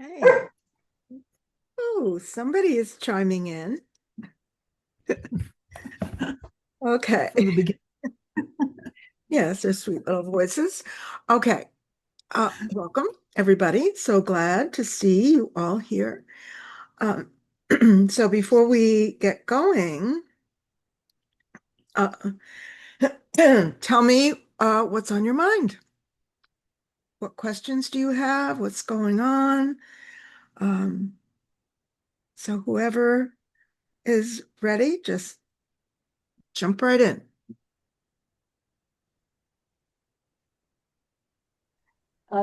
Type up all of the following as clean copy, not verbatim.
Hey, oh, somebody is chiming in. Okay. From the beginning. Yes, they're sweet little voices. Okay. Welcome, everybody. So glad to see you all here. Um, so before we get going, uh, tell me what's on your mind. What questions do you have? What's going on? Um, so whoever is ready, just jump right in.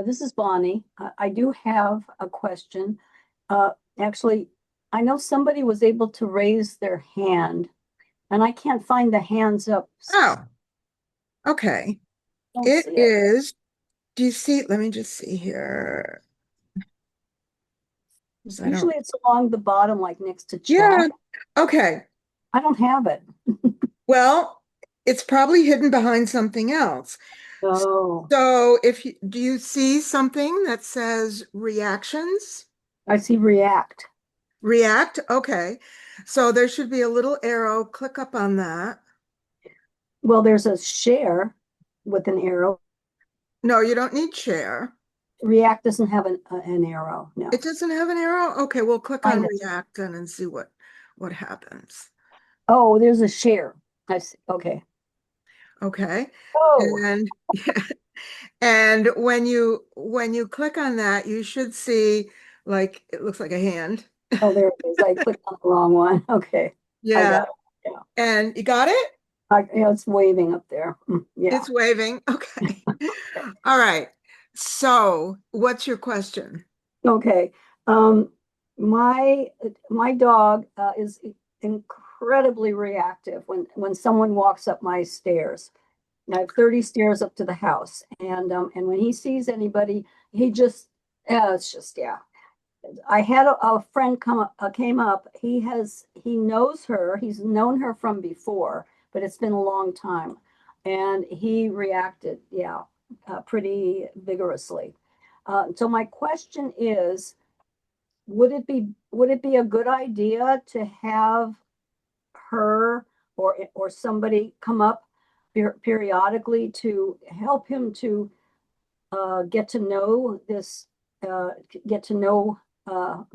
This is Bonnie. I do have a question. Uh, Actually, I know somebody was able to raise their hand, and I can't find the hands up. Oh, okay. Don't It see it. is, do you see, let me just see here. So I don't, Usually it's along the bottom, like next to yeah, chat. okay. I don't have it. Well, it's probably hidden behind something else. Oh, So if you, do you see something that says reactions? I see react. React, okay. So there should be a little arrow, click up on that. Well, there's a share with an arrow. No, you don't need share. React doesn't have an arrow. It No. doesn't have an arrow? Okay, we'll click on Find it. react then and see what happens. Oh, there's a share. I see. Okay. Okay. Oh, And and when you click on that, you should see like it looks like a hand. oh, there it is. I clicked on the wrong one. Okay. I Yeah. got it. Yeah. And you got it? Yeah, it's waving up there. Yeah. It's waving. Okay. All right. So, what's your question? Okay. Um, my my dog is incredibly reactive when someone walks up my stairs. I have 30 stairs up to the house, and when he sees anybody, he just it's just yeah. I had a friend came up. He knows her. He's known her from before, but it's been a long time, and he reacted, yeah, pretty vigorously. So my question is, would it be a good idea to have her or somebody come up periodically to help him to get to know this, get to know,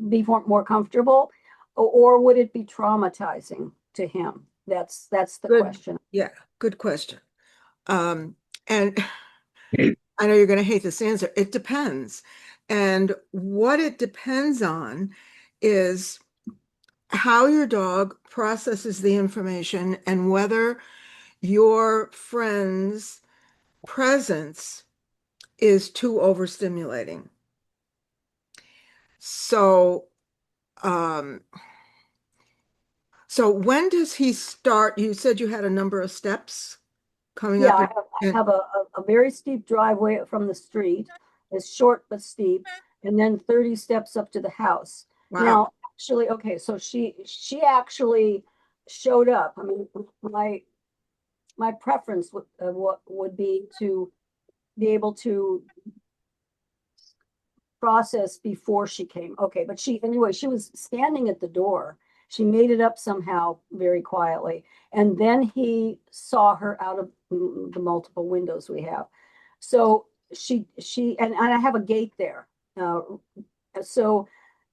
be more comfortable, or would it be traumatizing to him? That's the Good. question. Yeah, good question. And I know you're going to hate this answer. It depends. And what it depends on is how your dog processes the information and whether your friend's presence is too overstimulating. So, um, so when does he start? You said you had a number of steps coming Yeah, up I have a very steep driveway from the street. It's short but steep, and then 30 steps up to the house. wow. Now, actually, okay, so she actually showed up. I mean, my preference what would be to be able to process before she came. Okay, but she was standing at the door. She made it up somehow very quietly. And then he saw her out of the multiple windows we have. So and I have a gate there. So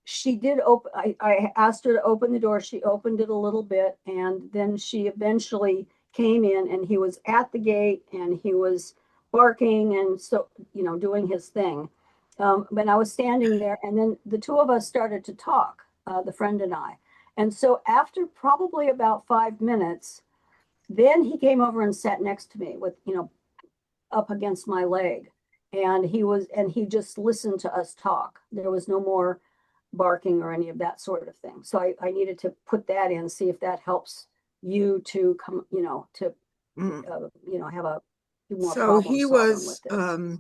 she did open, I asked her to open the door. She opened it a little bit, and then she eventually came in, and he was at the gate and he was barking and so, doing his thing. But I was standing there, and then the two of us started to talk, the friend and I. And so after probably about 5 minutes, then he came over and sat next to me with, up against my leg. And he just listened to us talk. There was no more barking or any of that sort of thing. So I needed to put that in, see if that helps you to come, to, Mm. have a do more So problem he solving was, with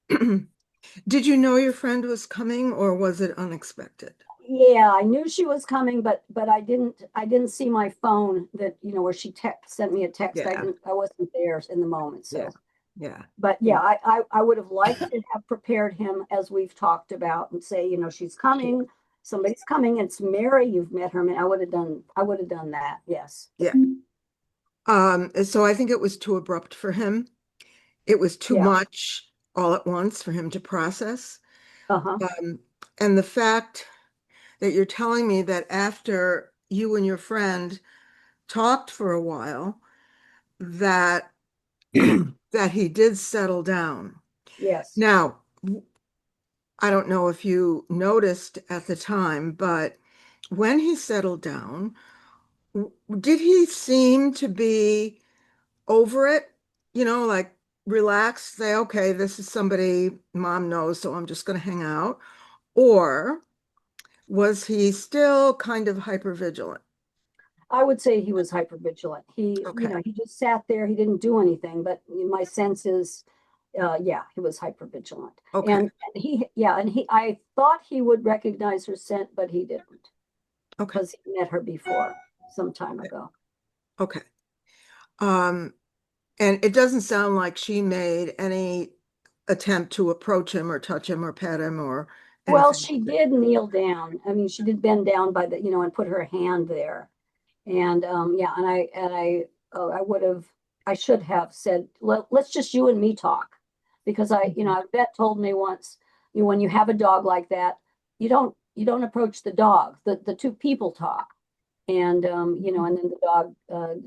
this. did you know your friend was coming or was it unexpected? Yeah, I knew she was coming, but I didn't see my phone that, where she sent me a text. Yeah, I wasn't there in the moment. yeah. So Yeah. But yeah, I would have liked to have prepared him as we've talked about and say, you know, she's coming, somebody's coming, it's Mary, you've met her. I I would have done that. Yes. Yeah. So I think it was too abrupt for him. It was too Yeah. much all at once for him to process. Uh-huh. Um, and the fact that you're telling me that after you and your friend talked for a while, that that he did settle down. Yes. Now, I don't know if you noticed at the time, but when he settled down, did he seem to be over it? You know, like relaxed, say, okay, this is somebody mom knows, so I'm just going to hang out. Or was he still kind of hyper vigilant? I would say he was hypervigilant. He, you Okay. know, he just sat there, he didn't do anything, but my sense is yeah, he was hypervigilant. Okay. I thought he would recognize her scent, but he didn't Okay. because he met her before some time ago. Okay. Um, and it doesn't sound like she made any attempt to approach him or touch him or pet him or Well, anything she like that. did kneel down. I mean, she did bend down by the, you know, and put her hand there. And yeah, I would have, I should have said, let's just you and me talk, because you know, Mhm. a vet told me once, you know, when you have a dog like that, you don't approach the dog. The two people talk, and you know, and then the dog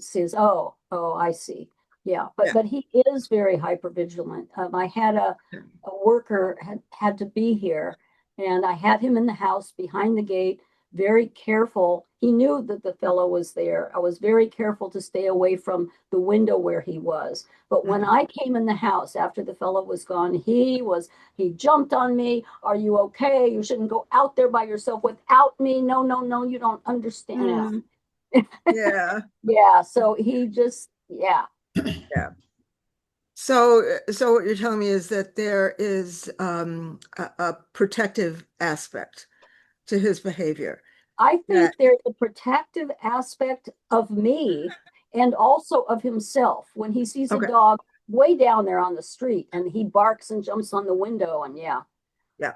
says, oh, I see, yeah, Yeah. but he is very hyper vigilant. I had a worker had to be here, and I had him in the house behind the gate, very careful. He knew that the fellow was there. I was very careful to stay away from the window where he was. But when Mhm. I came in the house after the fellow was gone, he jumped on me. Are you okay? You shouldn't go out there by yourself without me. No, no, no, you don't understand. Mm, yeah. Yeah, so he just, yeah. Yeah. So what you're telling me is that there is a protective aspect to his behavior. I That think there's a protective aspect of me and also of himself when he sees a okay, dog way down there on the street and he barks and jumps on the window and yeah. yeah.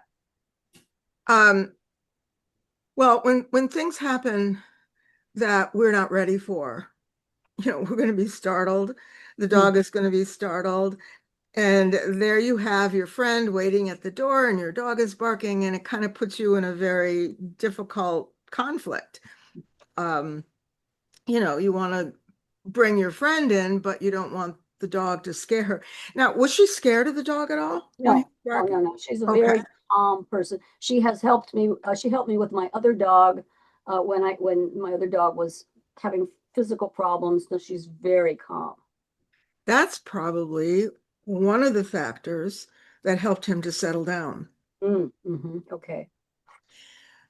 Um, well, when things happen that we're not ready for, you know, we're going to be startled. The Mm, dog is going to be startled, and there you have your friend waiting at the door, and your dog is barking, and it kind of puts you in a very difficult conflict. Um, you know, you want to bring your friend in, but you don't want the dog to scare her. Now, was she scared of the dog at all when he no, was no, barking? no, no. She's a Okay. very calm person. She has helped me. She helped me with my other dog when my other dog was having physical problems. So she's very calm. That's probably one of the factors that helped him to settle down. Okay.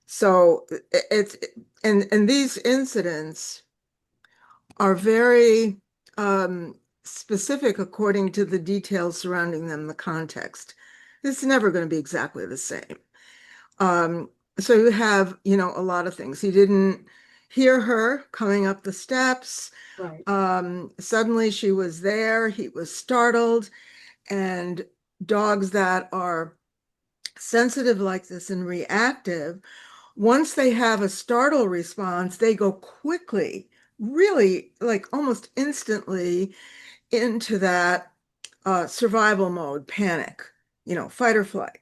So it's and these incidents are very specific according to the details surrounding them, the context. It's never going to be exactly the same. Um, so you have, you know, a lot of things. He didn't hear her coming up the steps. Right. Suddenly she was there. He was startled. And dogs that are sensitive like this and reactive, once they have a startle response, they go quickly, really like almost instantly into that survival mode, panic, you know, fight or flight.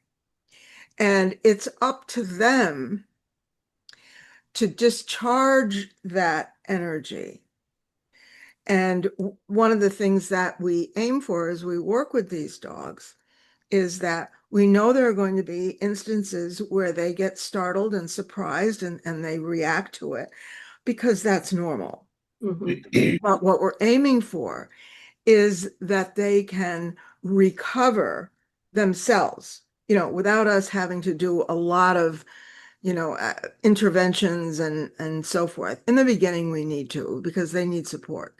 And it's up to them to discharge that energy. And one of the things that we aim for as we work with these dogs is that we know there are going to be instances where they get startled and surprised and they react to it because that's normal. Hmm. But what we're aiming for is that they can recover themselves, you know, without us having to do a lot of, you know, interventions and so forth. In the beginning, we need to because they need support.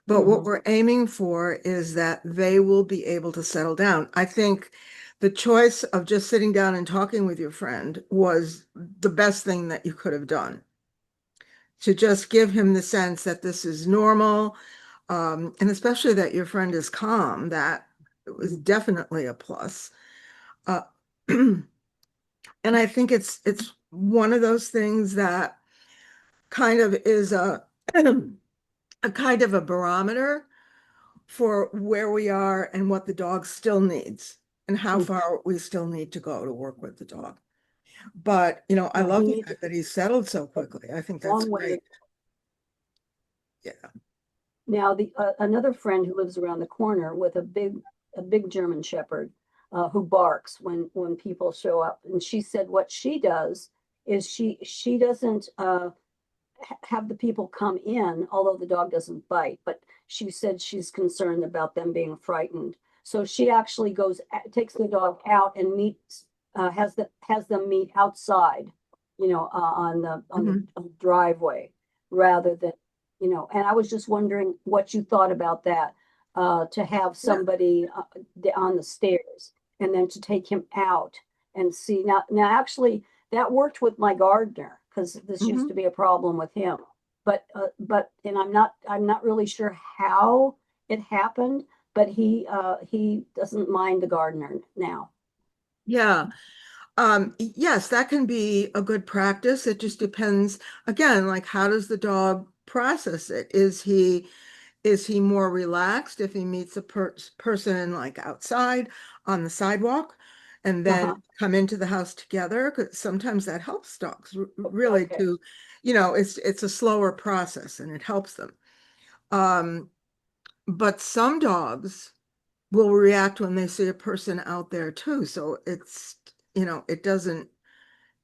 But what Hmm. we're aiming for is that they will be able to settle down. I think the choice of just sitting down and talking with your friend was the best thing that you could have done to just give him the sense that this is normal, and especially that your friend is calm, that it was definitely a plus. Uh, and I think it's one of those things that kind of is a kind of a barometer for where we are and what the dog still needs and how Mhm. far we still need to go to work with the dog. But, you know, I Yeah, he love the needs fact that he's settled so a quickly. I think that's long way to. great. Yeah. Now, the another friend who lives around the corner with a big German Shepherd who barks when people show up, and she said what she does is she doesn't have the people come in, although the dog doesn't bite, but she said she's concerned about them being frightened. So she actually takes the dog out and meets, has them meet outside, Mhm. on the driveway rather than, and I was just wondering what you thought about that, to have Yeah. somebody on the stairs and then to take him out and see. Now actually, that worked with my gardener because this used Mhm. to be a problem with him. And I'm not really sure how it happened, but he doesn't mind the gardener now. Yeah. Yes, that can be a good practice. It just depends, again, like how does the dog process it? Is he more relaxed if he meets a person like outside on the sidewalk and then Uh-huh. come into the house together? 'Cause sometimes that helps dogs really Okay. to, it's a slower process and it helps them. Um, but some dogs will react when they see a person out there too. So it doesn't,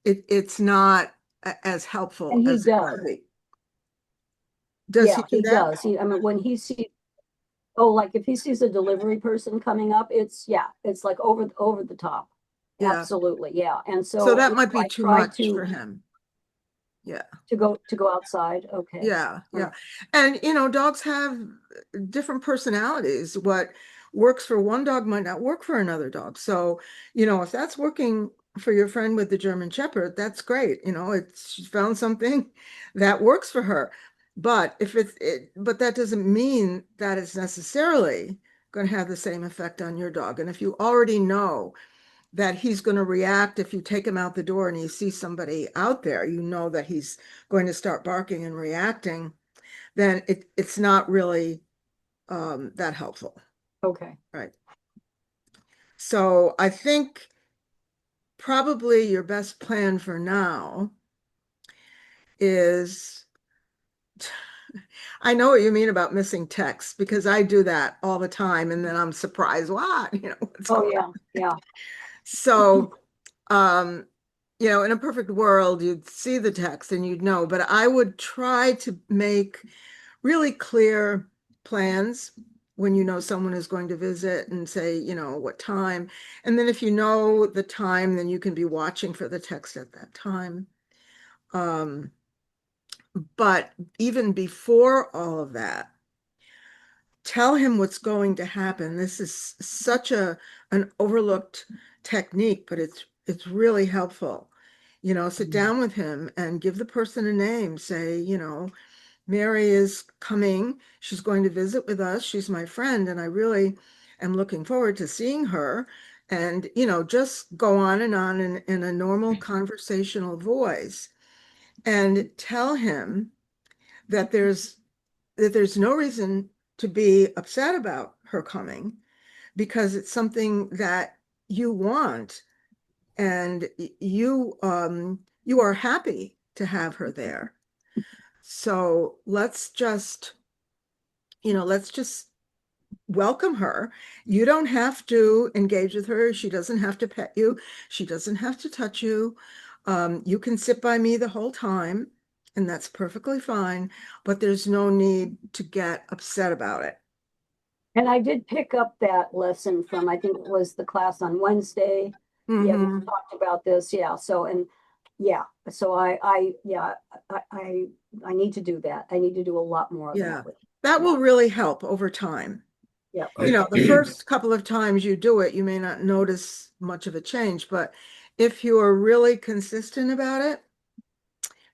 it's not as helpful And he as it does. could be. Does he Yeah, do he that? does. I mean, when he sees, oh, like if he sees a delivery person coming up, yeah, it's like over the top. Yeah. Absolutely. Yeah. And So so that might be I too tried much for to him. Yeah. go outside. Okay. Yeah, Uh, yeah. And dogs have different personalities. What works for one dog might not work for another dog. So, if that's working for your friend with the German Shepherd, that's great. She found something that works for her. But but that doesn't mean that it's necessarily going to have the same effect on your dog. And if you already know that he's going to react if you take him out the door and you see somebody out there, you know that he's going to start barking and reacting, then it's not really that helpful, okay. right? So I think probably your best plan for now is, I know what you mean about missing text because I do that all the time and then I'm surprised, what, what's Oh going yeah. Yeah. So, um, in a perfect world, you'd see the text and you'd know, but I would try to make really clear plans when you know someone is going to visit and say, what time. And then if you know the time, then you can be watching for the text at that time. Um, but even before all of that, tell him what's going to happen. This is such an overlooked technique, but it's really helpful. Sit down with him and give the person a name. Say, Mary is coming. She's going to visit with us. She's my friend, and I really am looking forward to seeing her. And, just go on and on in a normal conversational voice and tell him that there's no reason to be upset about her coming because it's something that you want and you are happy to have her there. So let's just welcome her. You don't have to engage with her. She doesn't have to pet you. She doesn't have to touch you. You can sit by me the whole time, and that's perfectly fine, but there's no need to get upset about it. And I did pick up that lesson from, I think it was the class on Wednesday. Yeah, we Hmm. talked about this. Yeah. Yeah. So yeah, I need to do that. I need to do a lot more of Yeah, that with. that Yeah. will really help over time. Yeah. The Okay. first couple of times you do it, you may not notice much of a change, but if you are really consistent about it,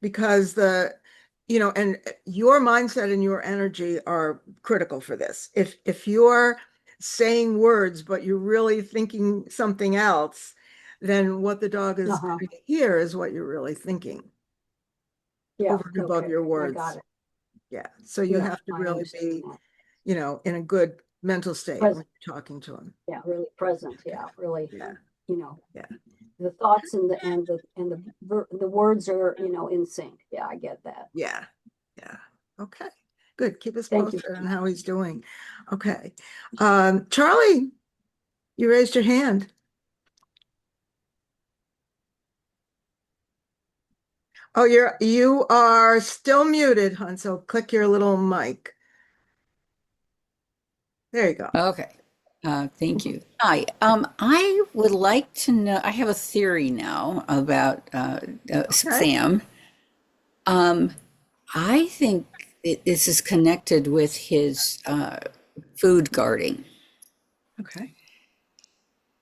because and your mindset and your energy are critical for this. If you're saying words, but you're really thinking something else, then what the dog is Uh-huh. going to hear is what you're really thinking Yeah, over and above okay, your I got words. it. Yeah. So you Yeah, have to I really understand be, that. in a good mental state when Present, you're talking to him. yeah, really present, Okay. yeah, really, Yeah. you know, Yeah. the thoughts and the words are, in sync. Yeah, I get that. Yeah. Yeah. Okay. Good. Keep us Thank you posted very on much. how he's doing. Okay. Charlie, you raised your hand. Oh, you are still muted, hon. So click your little mic. There you go. Okay. Thank you. Hi. I would like to know, I have a theory now about Okay. Sam. Um, I think this is connected with his food guarding. Okay.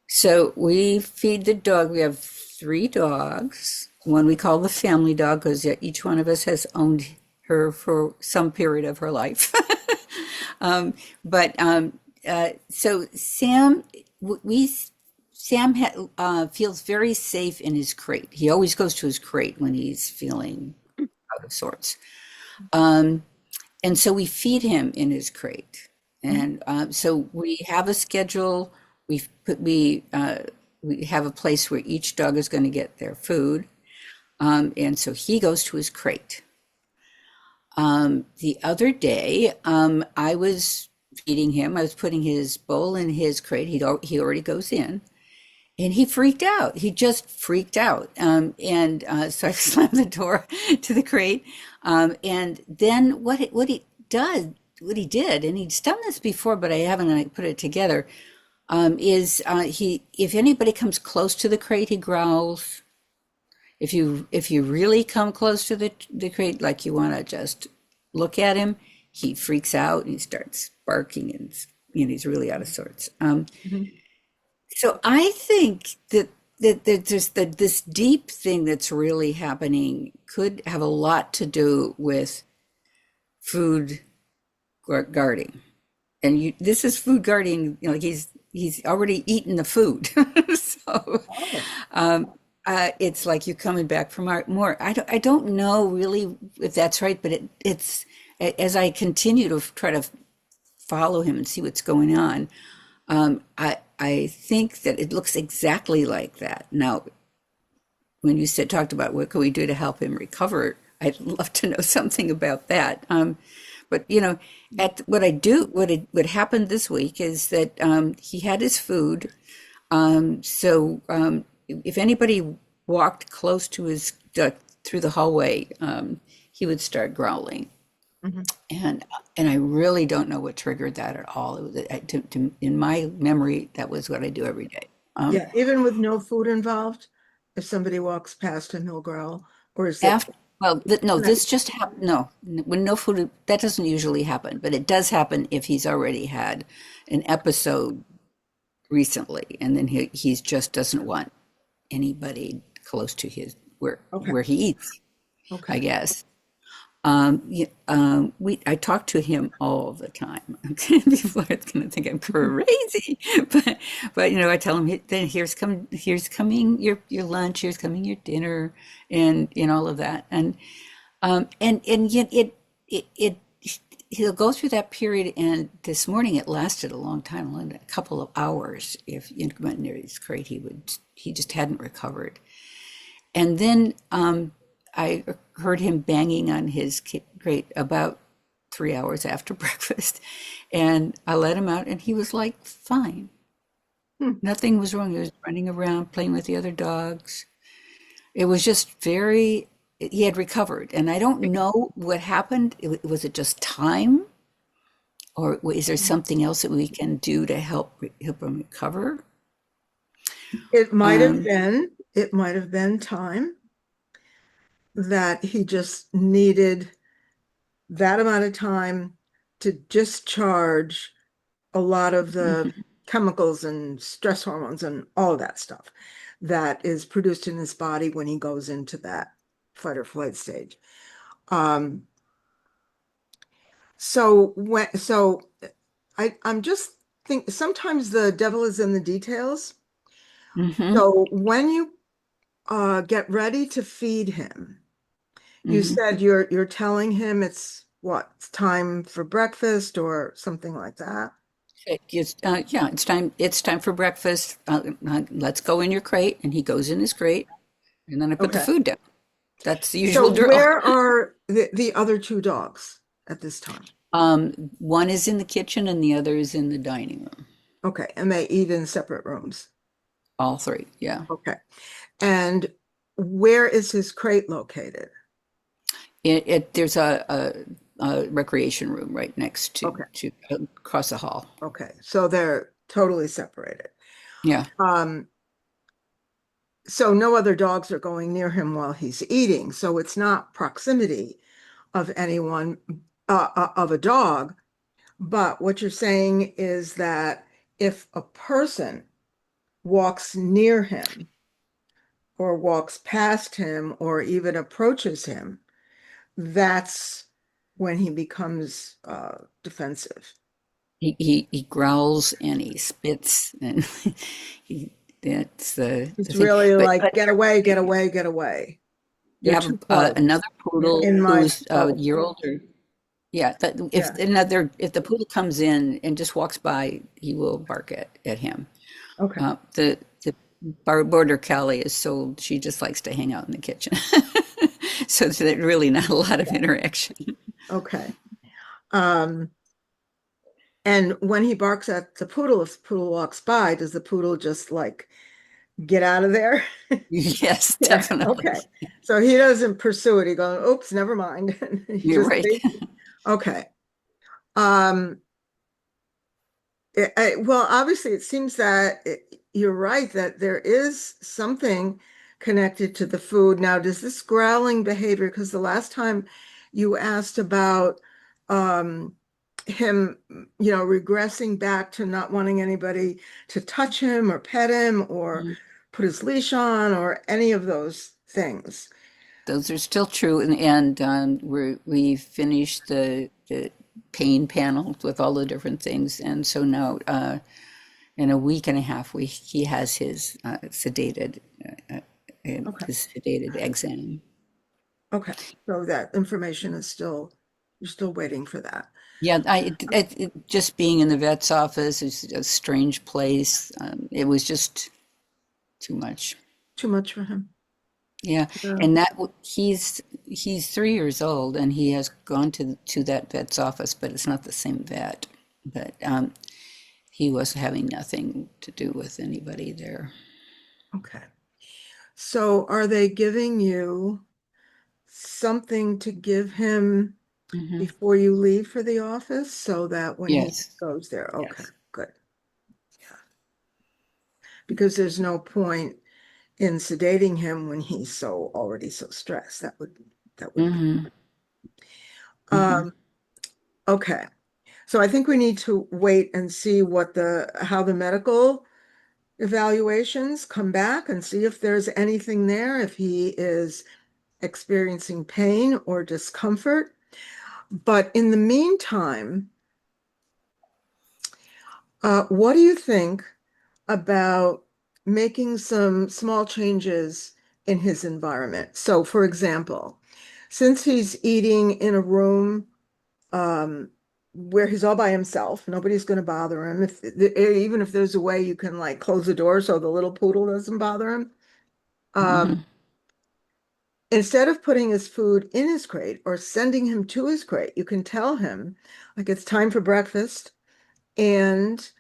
So we feed the dog. We have three dogs. One we call the family dog because each one of us has owned her for some period of her life. But so Sam, we Sam feels very safe in his crate. He always goes to his crate when he's feeling out of sorts. Um, and so we feed him in his crate. Mhm. And so we have a schedule. We have a place where each dog is going to get their food. And so he goes to his crate. The other day, I was feeding him. I was putting his bowl in his crate. He already goes in, and he freaked out. He just freaked out. And so I slammed the door to the crate. And then what he did, and he's done this before, but I haven't put it together. Is he? If anybody comes close to the crate, he growls. If you really come close to the crate, like you want to just look at him, he freaks out and he starts barking and he's really out of sorts. Mhm. So I think that there's this deep thing that's really happening could have a lot to do with food guarding, and this is food guarding. Like he's already eaten the food, so Oh, um, it's like you're coming back for more. I don't know really if that's right, but it's as I continue to try to follow him and see what's going on. I think that it looks exactly like that. Now, when you talked about what can we do to help him recover, I'd love to know something about that. But at what happened this week is that he had his food. So if anybody walked close to his through the hallway, he would start growling. mhm. And I really don't know what triggered that at all. It was in my memory, that was what I do every day. Um, Yeah, even with no food involved, if somebody walks past him, he'll growl, or is it? after well, no, this just happened. No, when no food, that doesn't usually happen, but it does happen if he's already had an episode recently, and then he's just doesn't want anybody close to his Okay, where he eats, I okay. guess. I talk to him all the time. People are going to think I'm crazy, but I tell him, then here's coming your lunch, here's coming your dinner, and all of that, and yet it he'll go through that period. And this morning it lasted a long time, a couple of hours. If you went near his crate, he just hadn't recovered. And then I heard him banging on his crate about 3 hours after breakfast. And I let him out, and he was like, fine. Hmm. Nothing was wrong. He was running around playing with the other dogs. It was just he had recovered. And I don't know what happened. Was it just time? Or is there something else that we can do to help him recover? Um, It might have been time that he just needed that amount of time to discharge a lot of the mhm. chemicals and stress hormones and all of that stuff that is produced in his body when he goes into that fight or flight stage. So I'm just think sometimes the devil is in the details. Hmm. So when you get ready to feed him, you Hmm. said you're telling him it's what, it's time for breakfast or something like that. Yeah, it's time for breakfast. Let's go in your crate. And he goes in his crate. And then I put the Okay. food down. That's the So usual drill. where are the other two dogs at this time? One is in the kitchen and the other is in the dining room. Okay, and they eat in separate rooms. All three, yeah. Okay. And where is his crate located? There's a recreation room right next Okay. to across the hall. Okay. So they're totally separated. Yeah. Um, so no other dogs are going near him while he's eating. So it's not proximity of anyone, of a dog. But what you're saying is that if a person walks near him or walks past him or even approaches him, that's when he becomes defensive. He growls and he spits and he that's the It's thing. really like, But get away, get away, get away. you You're have too close. another You're poodle in my who's a scope. year older. Yeah, that Yeah. if the poodle comes in and just walks by, he will bark at him. Okay. The border collie is so she just likes to hang out in the kitchen, so there's really not a lot of interaction. Okay. Um, and when he barks at the poodle, if the poodle walks by, does the poodle just like get out of there? Yes, Yeah. definitely. Okay. So he doesn't pursue it. He goes, oops, never mind. He You're just, right. okay. Um, well, obviously, it seems that you're right that there is something connected to the food. Now, does this growling behavior, because the last time you asked about um, him, regressing back to not wanting anybody to touch him or pet him or put his leash on or any of those things. Those are still true, and we finished the pain panel with all the different things, and so now in a week and a half, we he has Okay. his sedated exam. Okay. So that information is still, you're still waiting for that. Yeah, just being in the vet's office is a strange place. It was just too much. Too much for him. Yeah, Yeah. and he's 3 years old, and he has gone to that vet's office, but it's not the same vet. But he was having nothing to do with anybody there. Okay. So are they giving you something to give him Hmm. before you leave for the office so that when he Yes, goes there, okay, yes. good. Yeah. Because there's no point in sedating him when he's so already so stressed. That would be. Hmm. Hmm. Um, okay. So I think we need to wait and see how the medical evaluations come back and see if there's anything there, if he is experiencing pain or discomfort. But in the meantime, what do you think about making some small changes in his environment? So, for example, since he's eating in a room um, where he's all by himself, nobody's going to bother him. Even if there's a way you can like close the door so the little poodle doesn't bother him. Um, Hmm. Instead of putting his food in his crate or sending him to his crate, you can tell him like it's time for breakfast and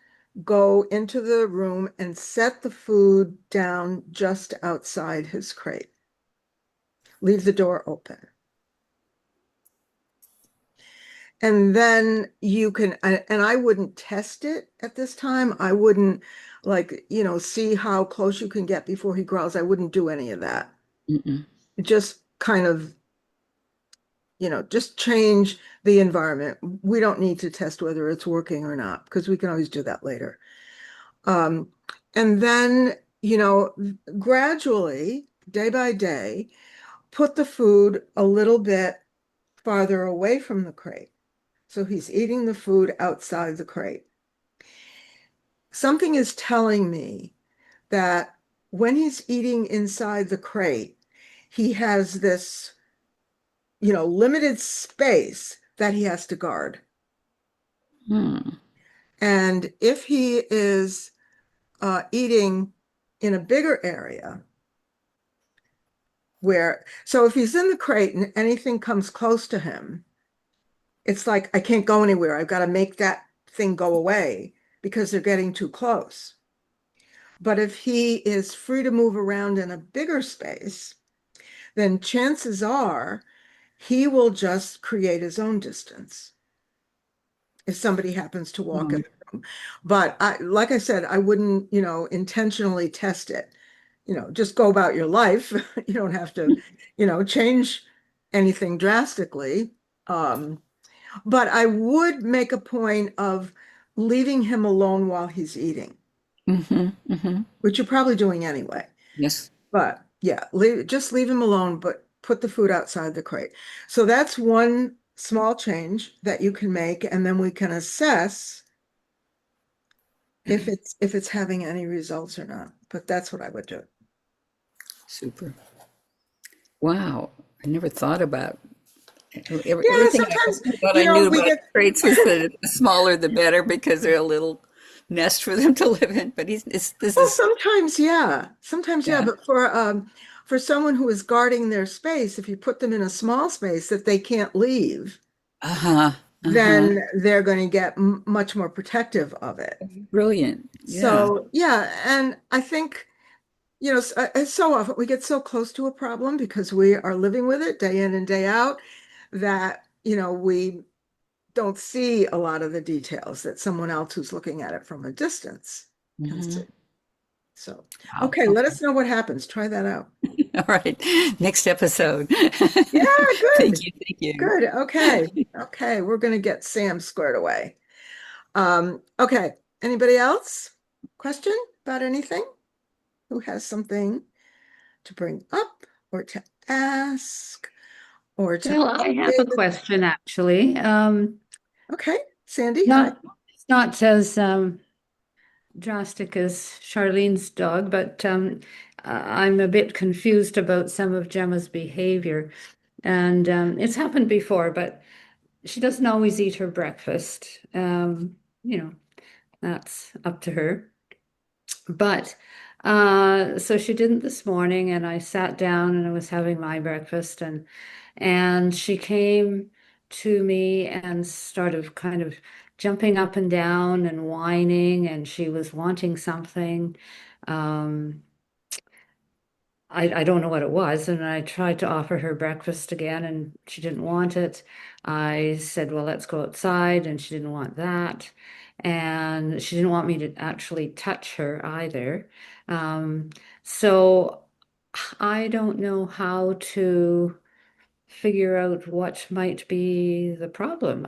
go into the room and set the food down just outside his crate. Leave the door open. And then you can, and I wouldn't test it at this time. I wouldn't like, see how close you can get before he growls. I wouldn't do any of that. Hmm. Just kind of, just change the environment. We don't need to test whether it's working or not because we can always do that later. Um, and then, gradually, day by day, put the food a little bit farther away from the crate. So he's eating the food outside the crate. something is telling me that when he's eating inside the crate, he has this, limited space that he has to guard. Hmm. And if he is eating in a bigger area, so if he's in the crate and anything comes close to him, it's like, I can't go anywhere. I've got to make that thing go away because they're getting too close. But if he is free to move around in a bigger space, then chances are he will just create his own distance if somebody happens to walk in Hmm. the room. But like I said, I wouldn't, intentionally test it. Just go about your life. You don't have to, change anything drastically. Um, but I would make a point of leaving him alone while he's eating, Hmm. Hmm. which you're probably doing anyway. Yes. But yeah, just leave him alone, but put the food outside the crate. So that's one small change that you can make, and then we can assess if it's having any results or not. But that's what I would do. Super. Wow. I never thought about Yeah, everything. sometimes, What I knew we about get traits was that the smaller the better because they're a little nest for them to live in. But this well, is, sometimes, yeah, yeah. but for someone who is guarding their space, if you put them in a small space that they can't leave, Uh-huh. Uh-huh. then they're going to get much more protective of it. Brilliant. Yeah. So, yeah, and I think, so often we get so close to a problem because we are living with it day in and day out that, we don't see a lot of the details that someone else who's looking at it from a distance can Hmm. see. So, Wow. okay, let Okay. us know what happens. Try that out. All right. Next episode. Yeah, Thank good. you. Thank you. Good. Okay. Okay, we're going to get Sam squared away. Okay. Anybody else? Question about anything? Who has something to bring up or to ask or to Well, I have a update? question actually. Okay, Sandy, hi. Not it's not as drastic as Charlene's dog, but I'm a bit confused about some of Gemma's behavior. And it's happened before, but she doesn't always eat her breakfast. You know, that's up to her. But so she didn't this morning, and I sat down and I was having my breakfast, and she came to me and started kind of jumping up and down and whining, and she was wanting something. Um, I don't know what it was, and I tried to offer her breakfast again, and she didn't want it. I said, "Well, let's go outside," and she didn't want that. And she didn't want me to actually touch her either. Um, so I don't know how to figure out what might be the problem.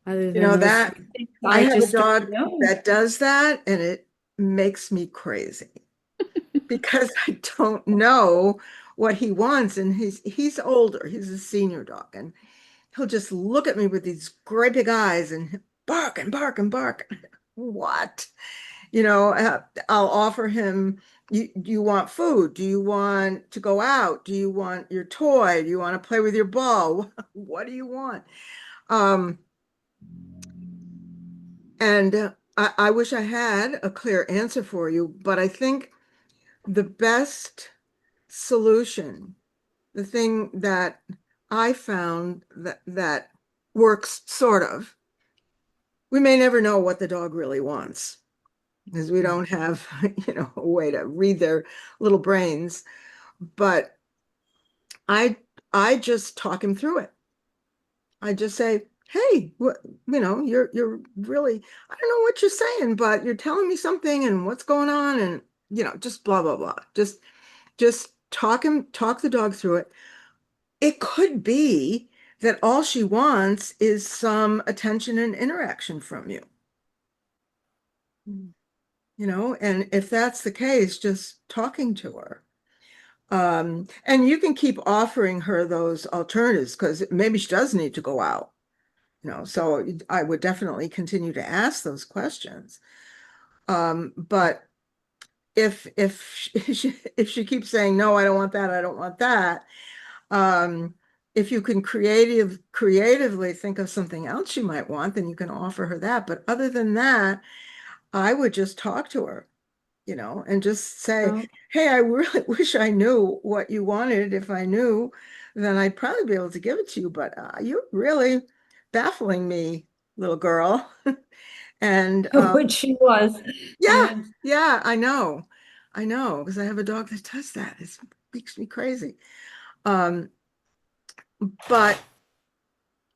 Other You than know those that three things, I I have a just don't dog know. that does that and it makes me crazy because I don't know what he wants and he's older. He's a senior dog and he'll just look at me with these great big eyes and bark and bark and bark. What? I'll offer him, do you want food? Do you want to go out? Do you want your toy? Do you want to play with your ball? What do you want? Um, and I wish I had a clear answer for you, but I think the best solution, the thing that I found that works sort of, we may never know what the dog really wants because we don't have, a way to read their little brains. But I I just talk him through it. I just say, "Hey, you're really, I don't know what you're saying, but you're telling me something and what's going on and just blah blah blah." Just talk the dog through it. It could be that all she wants is some attention and interaction from you. And if that's the case, just talking to her. And you can keep offering her those alternatives because maybe she does need to go out. So I would definitely continue to ask those questions. But if she keeps saying, no, I don't want that, I don't want that, if you can creatively think of something else she might want, then you can offer her that. But other than that, I would just talk to her, and just say, Oh, hey, I really wish I knew what you wanted. If I knew, then I'd probably be able to give it to you. But you're really baffling me, little girl. And which she was. yeah, Yeah. yeah, I know, because I have a dog that does that. It makes me crazy. Um, but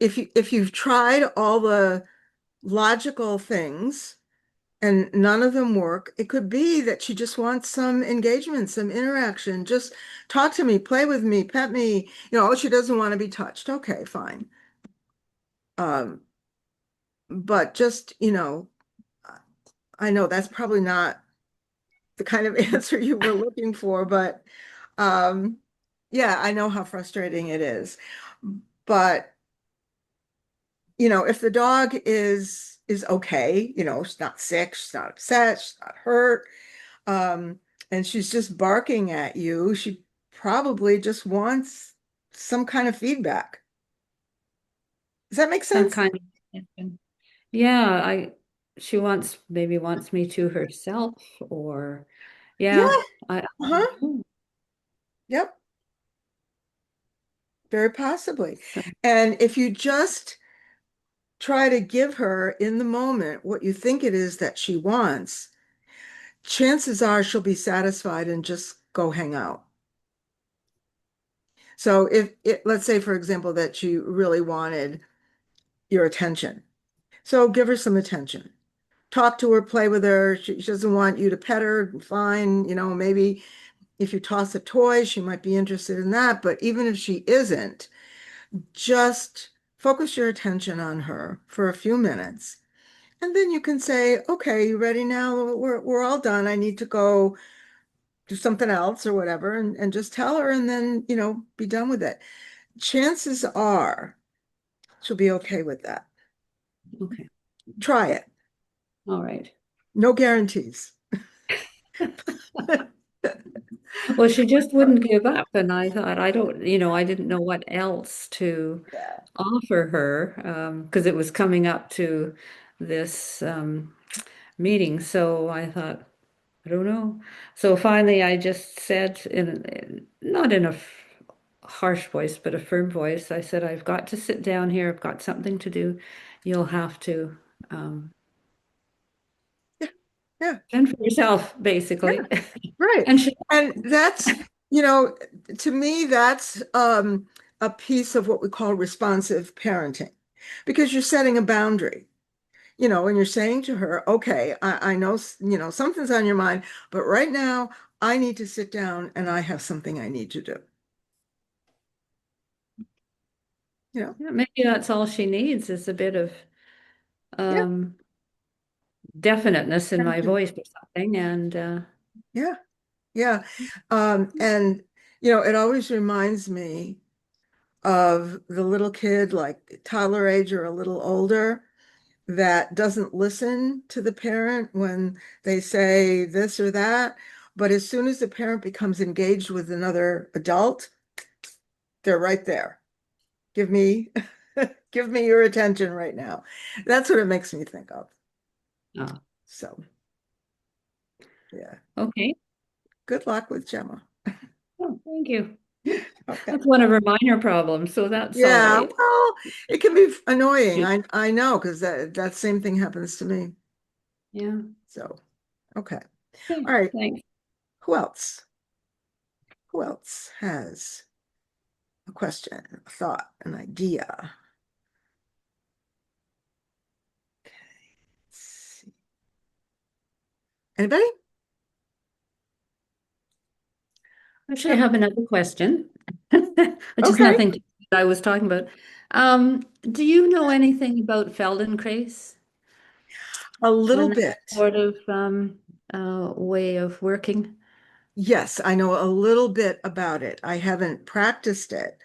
if you've tried all the logical things and none of them work, it could be that she just wants some engagement, some interaction. Just talk to me, play with me, pet me. Oh, she doesn't want to be touched. Okay, fine. Um, but just, I know that's probably not the kind of answer you were looking for, but um, yeah, I know how frustrating it is. But if the dog is okay, she's not sick, she's not upset, she's not hurt, and she's just barking at you, she probably just wants some kind of feedback. Does that make Some sense? kind of attention. Yeah, she maybe wants me to herself, or Yeah. yeah, I Uh-huh. don't know. Yep. Very possibly. So, And if you just try to give her in the moment what you think it is that she wants, chances are she'll be satisfied and just go hang out. So let's say, for example, that she really wanted your attention. So give her some attention. Talk to her, play with her. She doesn't want you to pet her, fine. Maybe if you toss a toy, she might be interested in that. But even if she isn't, just focus your attention on her for a few minutes. And then you can say, okay, you ready now? We're all done. I need to go do something else or whatever, and just tell her and then, be done with it. Chances are she'll be okay with that. okay, Try it. all right. No guarantees. Well, she just wouldn't give up, and I thought I didn't know what else to Yeah. offer her because it was coming up to this meeting. So I thought, I don't know. So finally, I just said, not in a harsh voice, but a firm voice, I said, I've got to sit down here. I've got something to do. You'll have to Yeah. Yeah. fend for yourself, Yeah. basically. Right. And she, And that's, you know, to me, that's a piece of what we call responsive parenting, because you're setting a boundary, and you're saying to her, okay, I know, something's on your mind, but right now I need to sit down and I have something I need to do. You know, yeah, maybe that's all she needs is a bit of yeah, um, definiteness in my attention. voice or something. And Yeah, yeah. And it always reminds me of the little kid, like toddler age or a little older, that doesn't listen to the parent when they say this or that. But as soon as the parent becomes engaged with another adult, they're right there. Give me, give me your attention right now. That's what it makes me think of. oh, So, yeah. okay. Good luck with Gemma. Oh, thank you. Okay. That's one of her minor problems, so that's all Yeah, right. well, it can be annoying. Yeah. I know, because that same thing happens to me. Yeah. So, okay. Okay, All right. thanks. Who else? Who else has a question, a thought, an idea? Let's see. Anybody? Actually, I have another question, which is Okay. nothing to what I was talking about. Do you know anything about Feldenkrais A little and that bit. sort of way of working? Yes, I know a little bit about it. I haven't practiced it.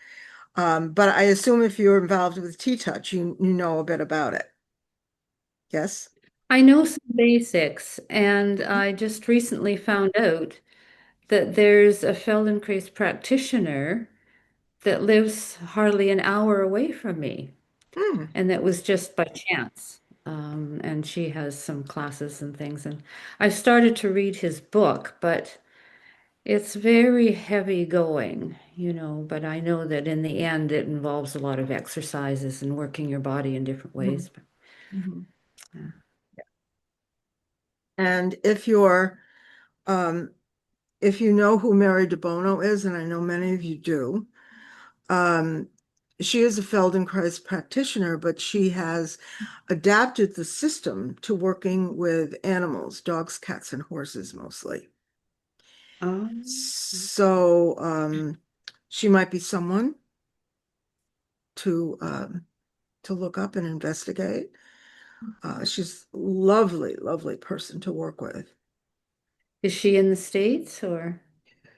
But I assume if you're involved with T-Touch, you know a bit about it. Yes? I know some basics, and I just recently found out that there's a Feldenkrais practitioner that lives hardly an hour away from me, Hmm. and that was just by chance. And she has some classes and things, and I started to read his book, but it's very heavy going, but I know that in the end it involves a lot of exercises and working your body in different Mhm. ways. Mhm. Yeah. And um, if you know who Mary DeBono is, and I know many of you do, um, she is a Feldenkrais practitioner, but she has adapted the system to working with animals, dogs, cats, and horses mostly. So she might be someone to look up and investigate. She's lovely, lovely person to work with. Is she in the States or?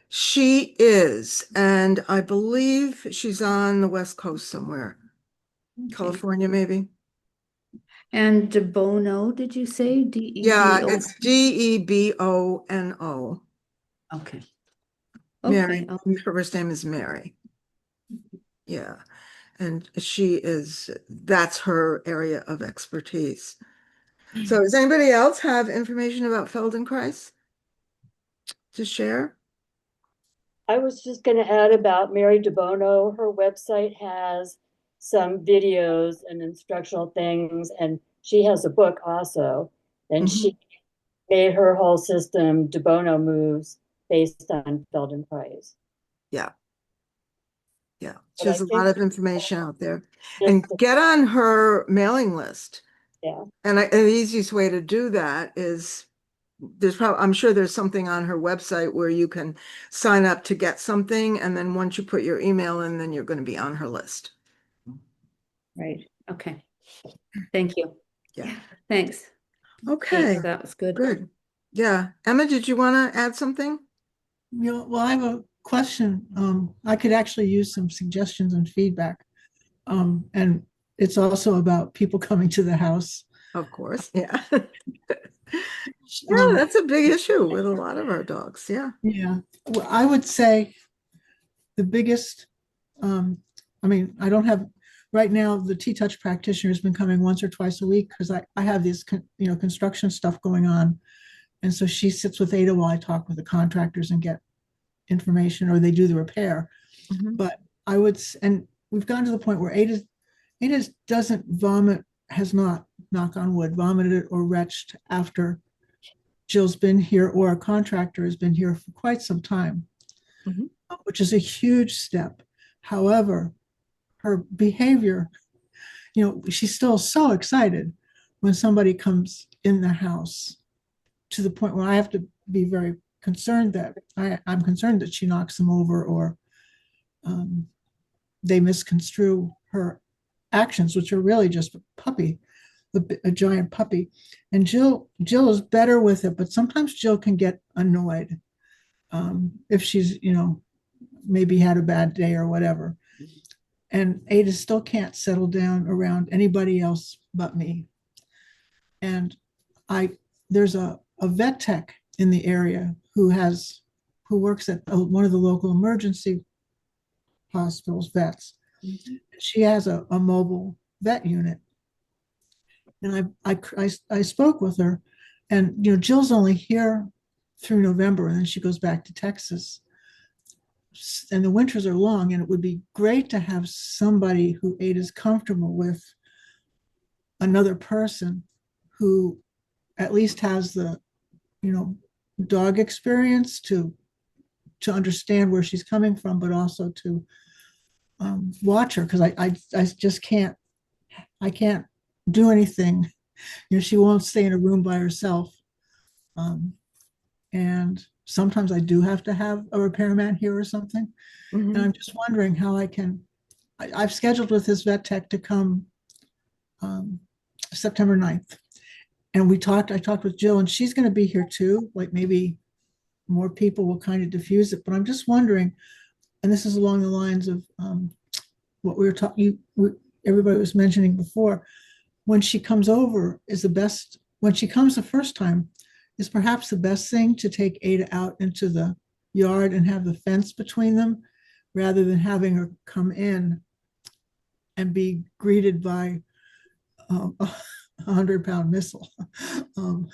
She is, and I believe she's on the West Coast somewhere, Okay. California, maybe. And De Bono, did you say? Yeah, DEBO? it's Debono. Okay. Okay. Mary, her first name is Mary. Yeah, and that's her area of expertise. So does anybody else have information about Feldenkrais to share? I was just going to add about Mary DeBono. Her website has some videos and instructional things, and she has a book also. And Mhm. she made her whole system DeBono moves based on Feldenkrais. Yeah, yeah. She But I has a lot think of information out there. just, And get on her mailing list. yeah, And the easiest way to do that is I'm sure there's something on her website where you can sign up to get something. And then once you put your email in, then you're going to be on her list. Right. Okay. Thank you. Yeah. Thanks, Okay. Kate. That was good. Good. Yeah. Emma, did you want to add something? Well, I have a question. I could actually use some suggestions and feedback. And it's also about people coming to the house. Of course. Yeah. Yeah, Um, that's a big issue with a lot of our dogs. Yeah. yeah, well, I would say the biggest, I mean, I don't have, right now, the T-Touch practitioner has been coming once or twice a week because I have this, construction stuff going on. And so she sits with Ada while I talk with the contractors and get information, or they do the repair. Mhm. But and we've gotten to the point where Ada doesn't vomit, has not, knock on wood, vomited or retched after Jill's been here or a contractor has been here for quite some time, Mhm. which is a huge step. However, her behavior, she's still so excited when somebody comes in the house, to the point where I have to be very concerned that I'm concerned that she knocks them over, or they misconstrue her actions, which are really just a puppy, a giant puppy. And Jill is better with it, but sometimes Jill can get annoyed if she's, maybe had a bad day or whatever. And Ada still can't settle down around anybody else but me. And there's a vet tech in the area who works at one of the local emergency hospitals, vets. Mhm. She has a mobile vet unit. And I spoke with her, and Jill's only here through November, and then she goes back to Texas. And the winters are long, and it would be great to have somebody who Ada's comfortable with, another person who at least has the dog experience to understand where she's coming from, but also to watch her, because I just I can't do anything. She won't stay in a room by herself. And sometimes I do have to have a repairman here or something. And Mhm. I'm just wondering how I've scheduled with this vet tech to come September 9th. And I talked with Jill, and she's going to be here too. Like, maybe more people will kind of diffuse it. But I'm just wondering, and this is along the lines of what we were talking, everybody was mentioning before, when she comes over, is the best when she comes the first time, is perhaps the best thing to take Ada out into the yard and have the fence between them rather than having her come in and be greeted by a 100-pound missile. Um,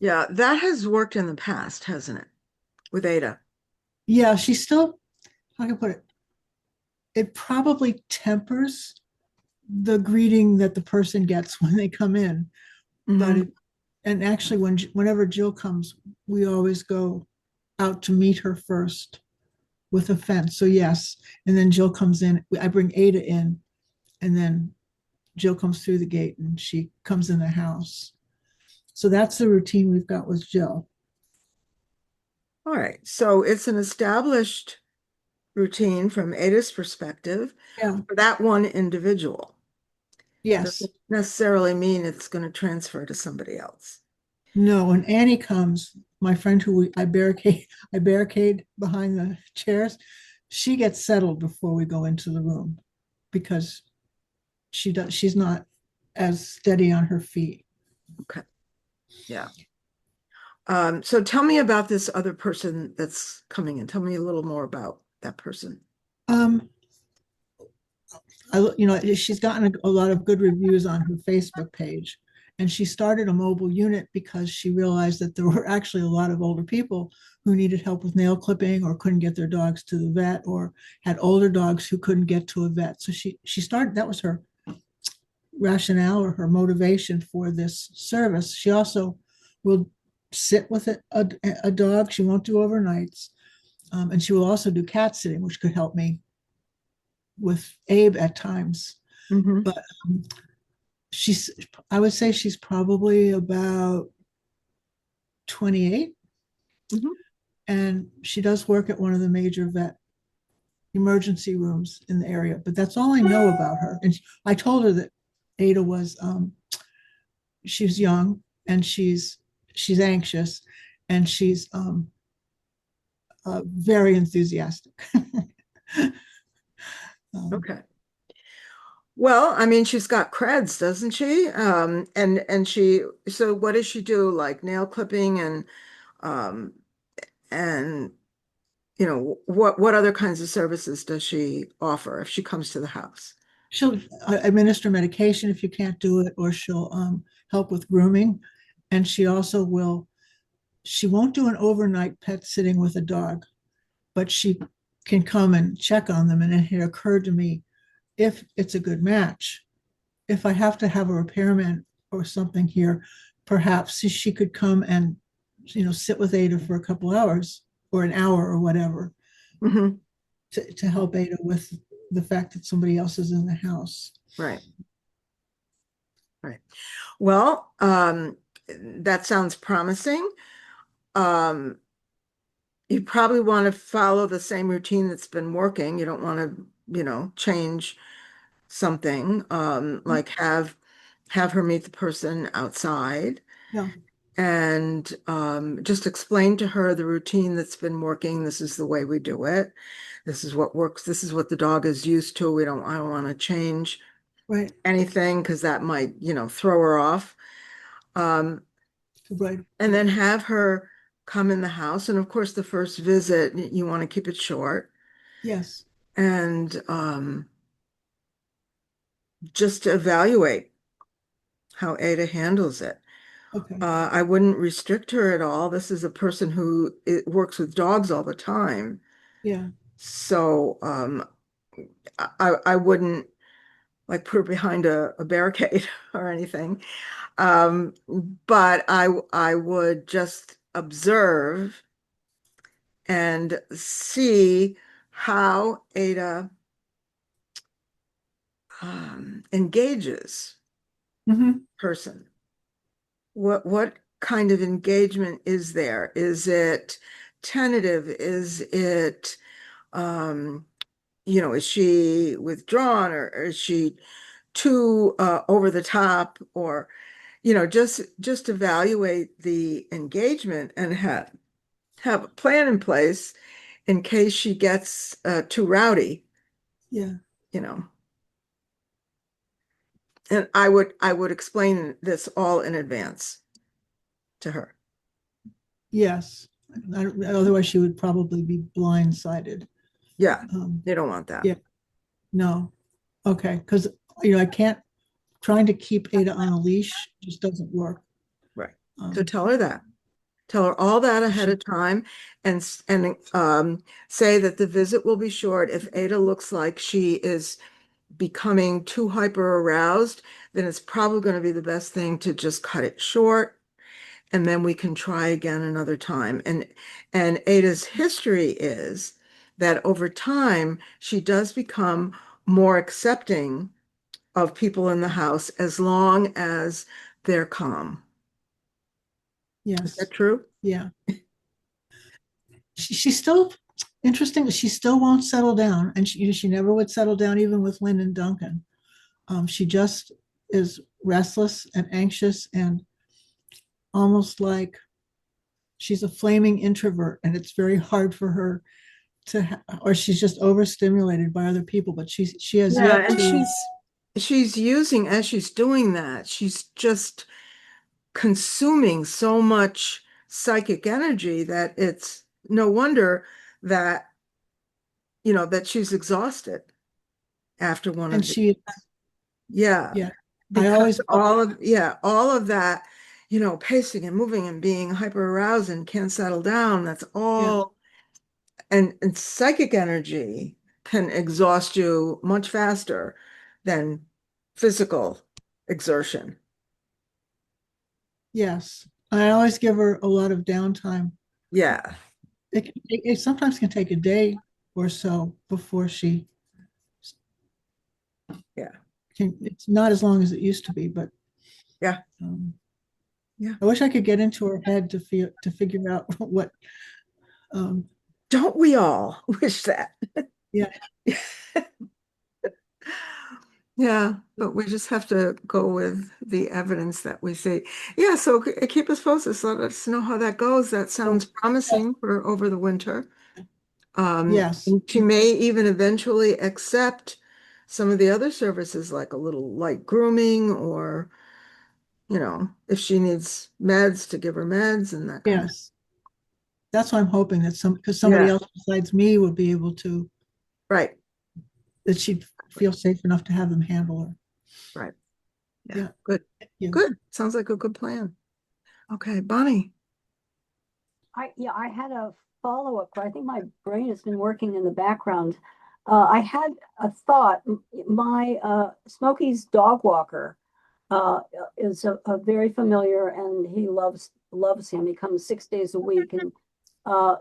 Yeah, that has worked in the past, hasn't it? With Ada. yeah, she's still, how can I put it? It probably tempers the greeting that the person gets when they come in. But Mhm. and actually, whenever Jill comes, we always go out to meet her first with a fence. So yes, and then Jill comes in. I bring Ada in, and then Jill comes through the gate, and she comes in the house. So that's the routine we've got with Jill. All right, so it's an established routine from Ada's perspective Yeah. for that one individual. Yes. Doesn't necessarily mean it's going to transfer to somebody else. No. When Annie comes, my friend I barricade behind the chairs. She gets settled before we go into the room because she's not as steady on her feet. Okay. Yeah. So tell me about this other person that's coming in. Tell me a little more about that person. Um, she's gotten a lot of good reviews on her Facebook page, and she started a mobile unit because she realized that there were actually a lot of older people who needed help with nail clipping or couldn't get their dogs to the vet or had older dogs who couldn't get to a vet. So she started, that was her rationale or her motivation for this service. She also will sit with a dog. She won't do overnights. And she will also do cat sitting, which could help me with Abe at times. Mhm. But I would say she's probably about 28. Mhm. And she does work at one of the major vet emergency rooms in the area. But that's all I know about her. And I told her that Ada was, she's young and she's anxious and she's very enthusiastic. Okay. Well, I mean, she's got creds, doesn't she? So what does she do? Like nail clipping um, and what other kinds of services does she offer if she comes to the house? She'll administer medication if you can't do it, or she'll help with grooming. And she won't do an overnight pet sitting with a dog, but she can come and check on them. And it had occurred to me, if it's a good match, if I have to have a repairman or something here, perhaps she could come and sit with Ada for a couple hours or an hour or whatever Mhm. to help Ada with the fact that somebody else is in the house. Right. Right. Well, that sounds promising. Um, you probably want to follow the same routine that's been working. You don't want to, change something. Like have her meet the person outside Yeah. and just explain to her the routine that's been working. This is the way we do it. This is what works. This is what the dog is used to. I don't want to change Right. anything because that might, throw her off. Um, Right. and then have her come in the house. And of course, the first visit, you want to keep it short Yes. and just to evaluate how Ada handles it. Okay. I wouldn't restrict her at all. This is a person who works with dogs all the time. Yeah. So I wouldn't like put her behind a barricade or anything. Um, but I would just observe and see how Ada engages Mm-hmm. person. What kind of engagement is there? Is it tentative? Is it is she withdrawn or is she too over the top or just evaluate the engagement and have a plan in place in case she gets too rowdy, Yeah. you know. And I would explain this all in advance to her. Yes. Otherwise, she would probably be blindsided. Yeah, Um, you don't want that. Yeah. No. Okay. Because, I can't, trying to keep Ada on a leash just doesn't work. Right. Um, So tell her that. Tell her all that ahead of time and say that the visit will be short. If Ada looks like she is becoming too hyper aroused, then it's probably going to be the best thing to just cut it short, and then we can try again another time. And Ada's history is that over time she does become more accepting of people in the house as long as they're calm. Is Yes. that true? Yeah. She still, interesting, she still won't settle down. And she never would settle down even with Lynn and Duncan. She just is restless and anxious and almost like she's a flaming introvert, and it's very hard for her to, or she's just overstimulated by other people, but she has Yeah, yet and to. she's using, as she's doing that, she's just consuming so much psychic energy that it's no wonder that, that she's exhausted after one And of the, she, yeah, yeah, I because always, all of that, pacing and moving and being hyper aroused and can't settle down, that's yeah, all, and psychic energy can exhaust you much faster than physical exertion. yes, I always give her a lot of downtime. Yeah. It sometimes can take a day or so before she Yeah. it's not as long as it used to be, but Yeah. Yeah. I wish I could get into her head to figure out what. Don't we all wish that? Yeah. Yeah, but we just have to go with the evidence that we see. Yeah, so keep us posted. Let us know how that goes. That sounds promising for over the winter. Yes. And she may even eventually accept some of the other services, like a little light grooming, or, if she needs meds, to give her meds and that kind of. Yes. That's what I'm hoping, that because somebody Yeah. else besides me would be able to, Right. that she'd feel safe enough to have them handle her. Right. Yeah. Yeah. Good. Thank you. Good. Sounds like a good plan. Okay, Bonnie. I had a follow-up. I think my brain has been working in the background. I had a thought. My Smokey's dog walker is a very familiar, and he loves him. He comes 6 days a week, and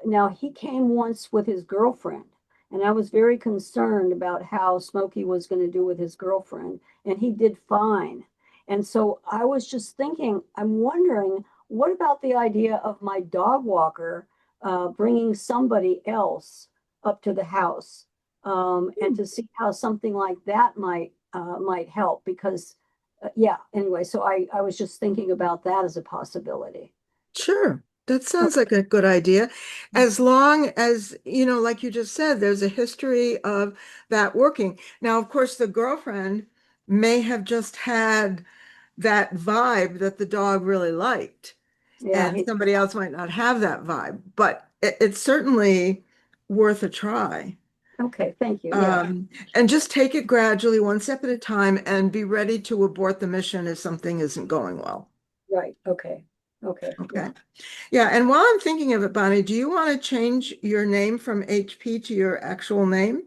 now he came once with his girlfriend, and I was very concerned about how Smokey was going to do with his girlfriend, and he did fine. And so I was just thinking, I'm wondering, what about the idea of my dog walker bringing somebody else up to the house, and to see how something like that might help? Because yeah, anyway, so I was just thinking about that as a possibility. Sure. That sounds like a good idea. As long as, like you just said, there's a history of that working. Now, of course, the girlfriend may have just had that vibe that the dog really liked, Yeah, and somebody else might not have that vibe, but it's certainly worth a try. okay, thank you. Yeah, And just take it gradually, one step at a time, and be ready to abort the mission if something isn't going well. right. Okay. Okay. Okay. Yeah, and while I'm thinking of it, Bonnie, do you want to change your name from HP to your actual name?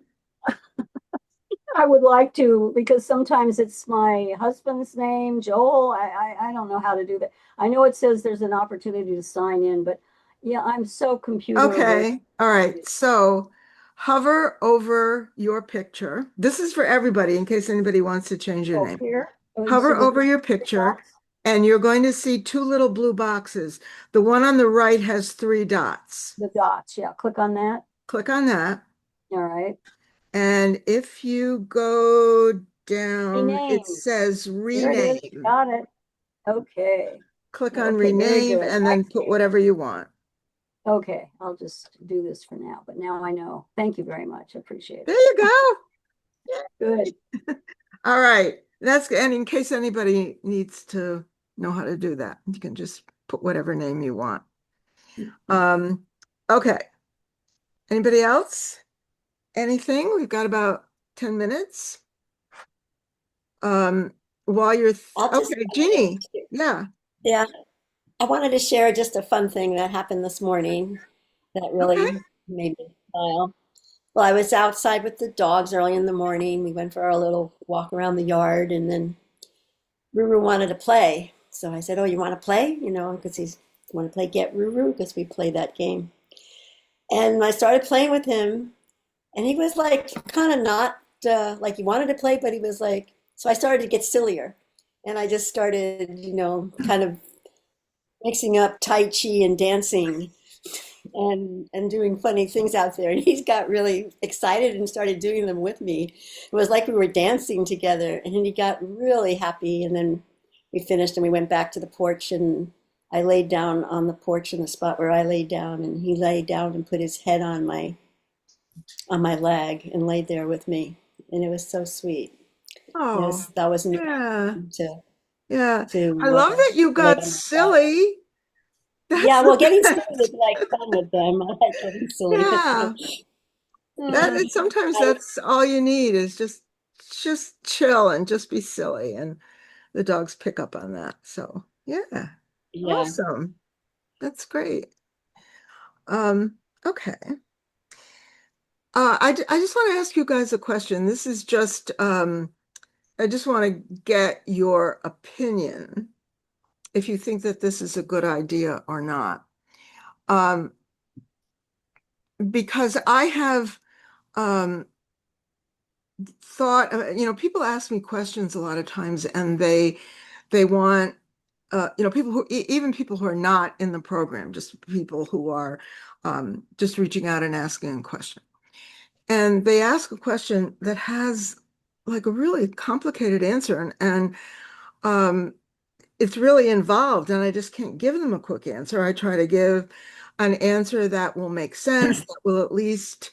I would like to, because sometimes it's my husband's name, Joel. I don't know how to do that. I know it says there's an opportunity to sign in, but yeah, I'm so computer. Okay. All right. So hover over your picture. This is for everybody in case anybody wants to change your Oh, name. here. Oh, you Hover see the over your three picture, dots? and you're going to see two little blue boxes. The one on the right has 3 dots. The dots. Yeah, click on that. Click on that. All right. And if you go down, Rename. it says There it is. rename. Got it. Okay. Click on Okay, very rename good. and then put whatever you want. Okay, I'll just do this for now, but now I know. Thank you very much. I appreciate There it. you go. Good. All right. and in case anybody needs to know how to do that, you can just put whatever name you want. Okay. Anybody else? Anything? We've got about 10 minutes. While you're, I'll just, okay, Jeannie. Yeah. yeah, I wanted to share just a fun thing that happened this morning that Okay. really made me smile. Well, I was outside with the dogs early in the morning. We went for our little walk around the yard, and then Ruru wanted to play. So I said, "Oh, you want to play?" You know, because he's want to play Get Ruru because we played that game. And I started playing with him, and he was like kind of not like he wanted to play, but he was like, so I started to get sillier. And I just started, kind of mixing up Tai Chi and dancing and doing funny things out there. And he got really excited and started doing them with me. It was like we were dancing together, and he got really happy. And then we finished and we went back to the porch, and I laid down on the porch in the spot where I laid down, and he laid down and put his head on my leg and laid there with me. And it was so sweet. Oh, That was new yeah. to Yeah. I to love that you lay got on my back. silly. That's Yeah, the well, getting silly is best. like fun with them. I like getting silly with them. Yeah. Sometimes I, that's all you need is just chill and just be silly, and the dogs pick up on that. So, yeah. yeah. Awesome. That's great. Um, okay. I just want to ask you guys a question. This is just I just want to get your opinion if you think that this is a good idea or not. Um, because I have um thought, people ask me questions a lot of times, and they want people even people who are not in the program, just people who are just reaching out and asking a question. And they ask a question that has like a really complicated answer, and um, it's really involved, and I just can't give them a quick answer. I try to give an answer that will make sense, that will at least,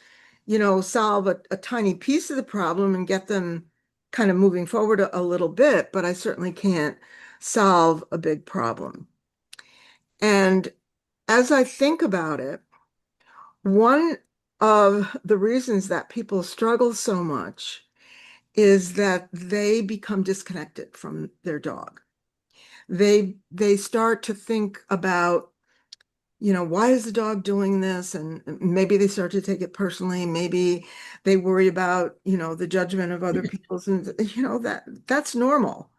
solve a tiny piece of the problem and get them kind of moving forward a little bit, but I certainly can't solve a big problem. And as I think about it, one of the reasons that people struggle so much is that they become disconnected from their dog. They start to think about, why is the dog doing this? And maybe they start to take it personally. Maybe they worry about, the judgment of other people's, and that's normal.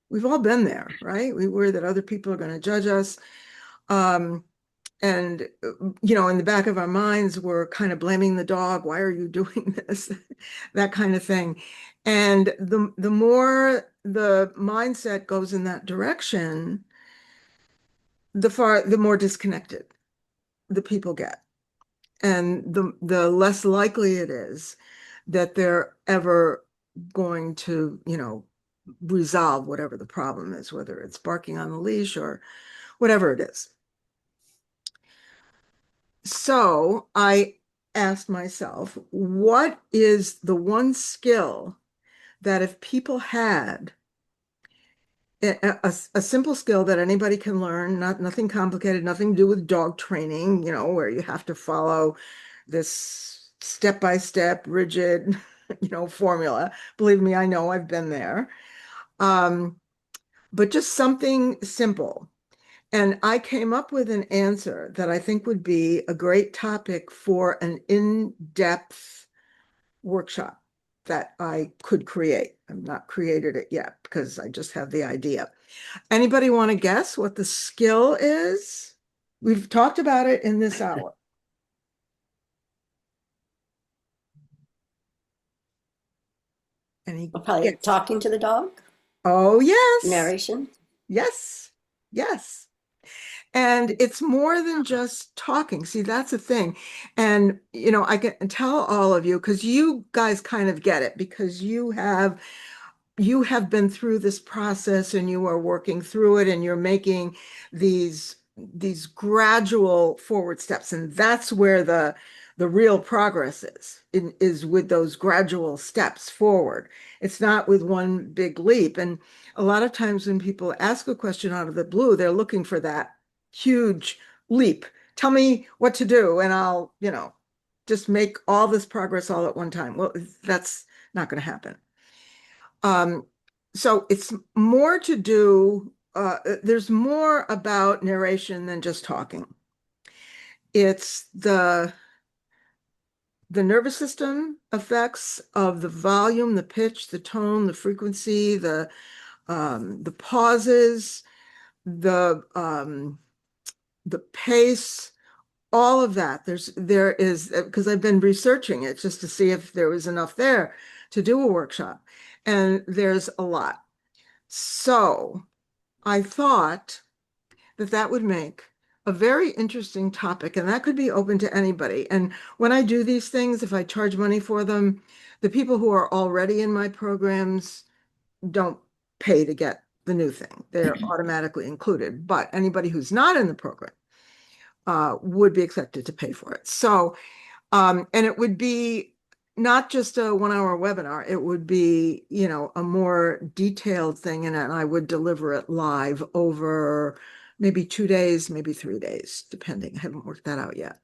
We've all been there, right? We worry that other people are going to judge us. Um, and in the back of our minds, we're kind of blaming the dog. Why are you doing this? That kind of thing. And the more the mindset goes in that direction, the more disconnected the people get, and the less likely it is that they're ever going to, resolve whatever the problem is, whether it's barking on the leash or whatever it is. So I asked myself, what is the one skill that if people had a simple skill that anybody can learn, nothing complicated, nothing to do with dog training, where you have to follow this step-by-step rigid, formula. Believe me, I know, I've been there. Um, but just something simple. And I came up with an answer that I think would be a great topic for an in-depth workshop that I could create. I've not created it yet because I just have the idea. Anybody want to guess what the skill is? We've talked about it in this hour. Any Probably guess? talking to the dog, Oh, yes. narration. Yes. Yes. And it's more than just talking. See, that's the thing. And, I can tell all of you, because you guys kind of get it, because you have been through this process, and you are working through it, and you're making these gradual forward steps. And that's where the real progress is with those gradual steps forward. It's not with one big leap. And a lot of times when people ask a question out of the blue, they're looking for that huge leap. Tell me what to do, and I'll, just make all this progress all at one time. Well, that's not going to happen. So it's more to do, there's more about narration than just talking. It's the nervous system effects of the volume, the pitch, the tone, the frequency, the pauses, the pace, all of that. There is, because I've been researching it just to see if there was enough there to do a workshop, and there's a lot. So I thought that would make a very interesting topic, and that could be open to anybody. And when I do these things, if I charge money for them, the people who are already in my programs don't pay to get the new thing. They're automatically included. But anybody who's not in the program would be expected to pay for it. So, and it would be not just a 1 hour webinar, it would be, a more detailed thing, and I would deliver it live over maybe 2 days, maybe 3 days, depending. I haven't worked that out yet.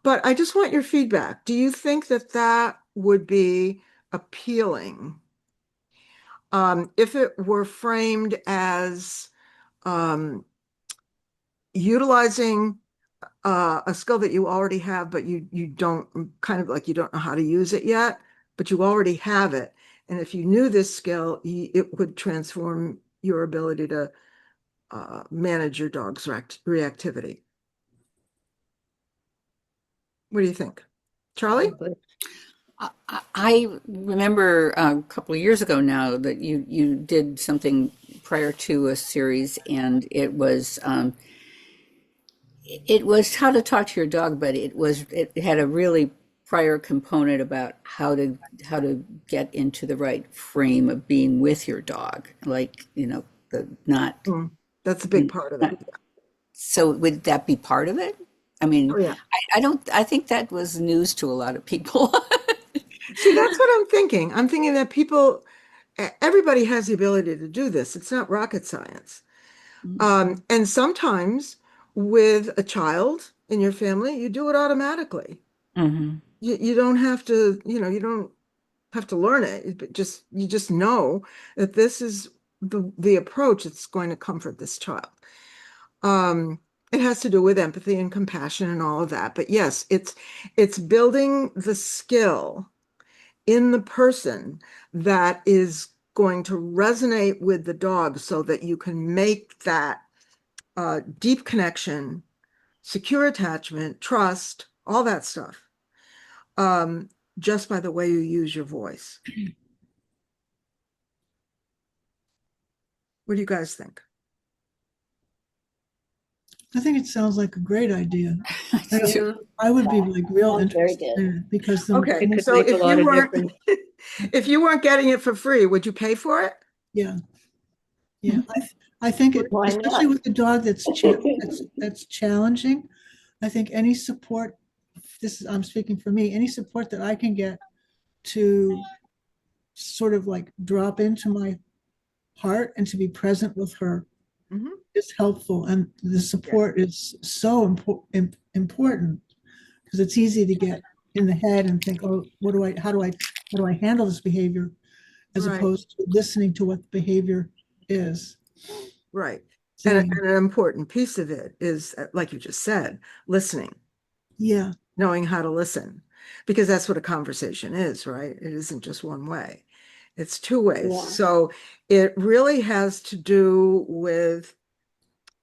But I just want your feedback. Do you think that would be appealing? If it were framed as utilizing a skill that you already have, but you don't, kind of like you don't know how to use it yet, but you already have it. And if you knew this skill, it would transform your ability to manage your dog's reactivity. What do you think, Charlie? I remember a couple of years ago now that you did something prior to a series, and it was how to talk to your dog, but it had a really prior component about how to get into the right frame of being with your dog, like That's a big part of it. So would that be part of it? I mean, Oh, yeah. I think that was news to a lot of people. See, that's what I'm thinking. I'm thinking that everybody has the ability to do this. It's not rocket science. And sometimes with a child in your family, you do it automatically. Mm-hmm. You don't have to, you don't have to learn it, but you just know that this is the approach that's going to comfort this child. It has to do with empathy and compassion and all of that. But yes, it's building the skill in the person that is going to resonate with the dog so that you can make that deep connection, secure attachment, trust, all that stuff, just by the way you use your voice. What do you guys think? I think it sounds like a great idea. Yeah. I would be like real Sounds very interested good. in it because Okay, It could so make a if lot you of weren't, difference. if you weren't getting it for free, would you pay for it? yeah, yeah. I think it, Why especially not? with a dog that's challenging. I think any support, I'm speaking for me, any support that I can get to sort of like drop into my heart and to be present with her Mhm. is helpful. And the support is so important because it's easy to get in the head and think, oh, how do I handle this behavior, as Right. opposed to listening to what the behavior is. Right. Saying, And an important piece of it is, like you just said, listening, yeah, knowing how to listen, because that's what a conversation is, right? It isn't just one way. It's two ways. Yeah. So it really has to do with,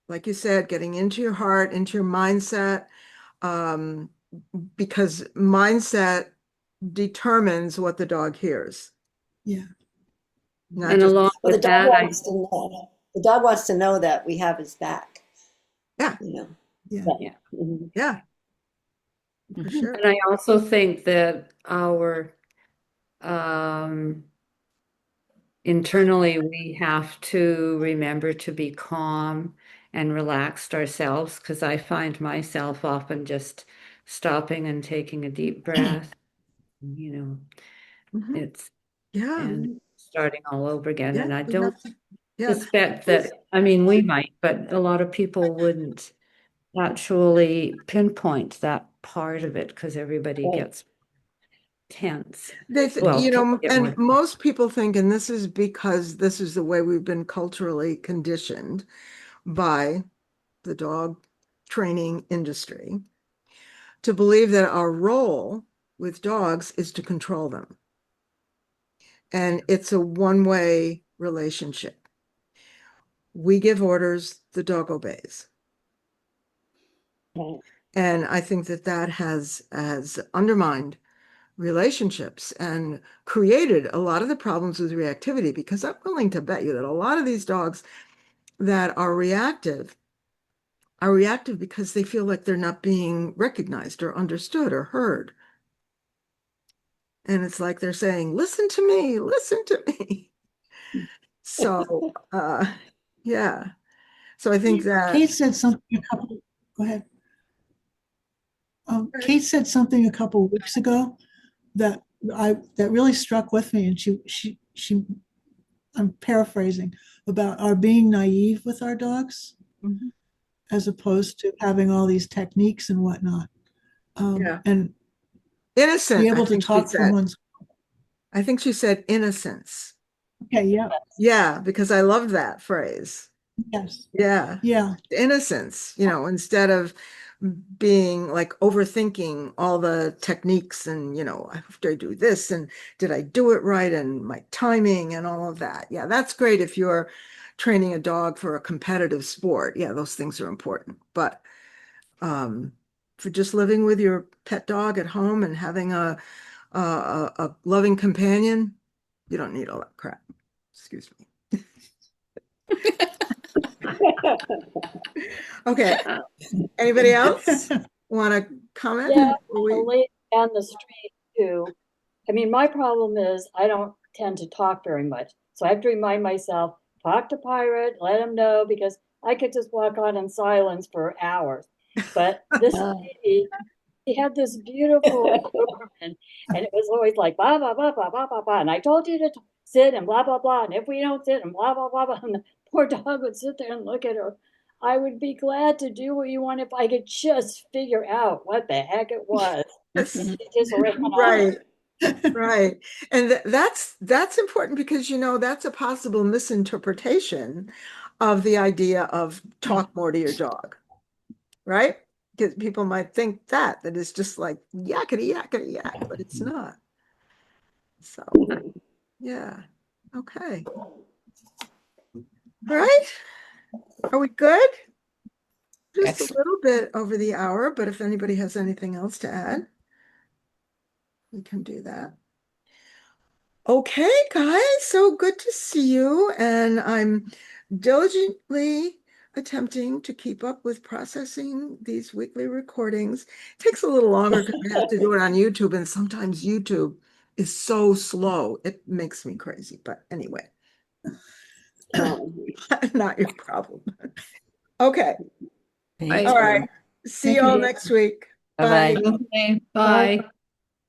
like you said, getting into your heart, into your mindset, because mindset determines what the dog hears. yeah, Not And just, along Well, the with dog that, wants to know. The dog wants to know that we have his back. Yeah. Yeah. yeah. Mhm. yeah, for Mhm. sure. and I also think that our um, internally, we have to remember to be calm and relaxed ourselves, because I find myself often just stopping and taking a deep breath, you know, Mhm. it's Yeah, and starting all over again. yeah, And I we don't have to- yeah. suspect that, I mean, we might, but a lot of people wouldn't actually pinpoint that part of it because everybody Right. gets tense. They, Well, you people know, get and more. most people think, and this is because this is the way we've been culturally conditioned by the dog training industry, to believe that our role with dogs is to control them. And it's a one-way relationship. We give orders, the dog obeys. Right. And I think that that has undermined relationships and created a lot of the problems with reactivity, because I'm willing to bet you that a lot of these dogs that are reactive because they feel like they're not being recognized or understood or heard. And it's like they're saying, listen to me, listen to me. So, yeah. So I think that, Kate said something go ahead. Kate said something a couple of weeks ago that that really struck with me, and she I'm paraphrasing, about our being naive with our dogs Mhm. as opposed to having all these techniques and whatnot. Yeah. And be Innocent, I able to think she talk for said. one's, I think she said innocence. okay, yeah, Yeah, because I love that phrase. yes, Yeah. yeah, Innocence, instead of being like overthinking all the techniques and, after I do this and did I do it right and my timing and all of that. Yeah, that's great if you're training a dog for a competitive sport. Yeah, those things are important. But for just living with your pet dog at home and having a loving companion, you don't need all that crap. Excuse me. Okay. Anybody else want to comment? Yeah, before we- the lady down the street too. I mean, my problem is I don't tend to talk very much. So I have to remind myself, talk to Pirate, let him know, because I could just walk on in silence for hours. But this lady, he had this beautiful Doberman, and it was always like blah blah blah blah blah blah blah. And I told you to sit and blah blah blah. And if we don't sit and blah blah blah blah, and the poor dog would sit there and look at her. I would be glad to do what you want if I could just figure out what the heck it was. Yes. It just ran on. Right, right. And that's important because that's a possible misinterpretation of the idea of talk more to your dog, right? Because people might think that it's just like yakety yakety yak, but it's not. So yeah. Okay. All right. Are we good? Just a Excellent. little bit over the hour, but if anybody has anything else to add, we can do that. Okay, guys, so good to see you. And I'm diligently attempting to keep up with processing these weekly recordings. It takes a little longer because I have to do it on YouTube, and sometimes YouTube is so slow. It makes me crazy. But anyway, not your problem. Okay. Thank All you. right. See Thank you all you. next week. Bye-bye. Bye. Okay, bye.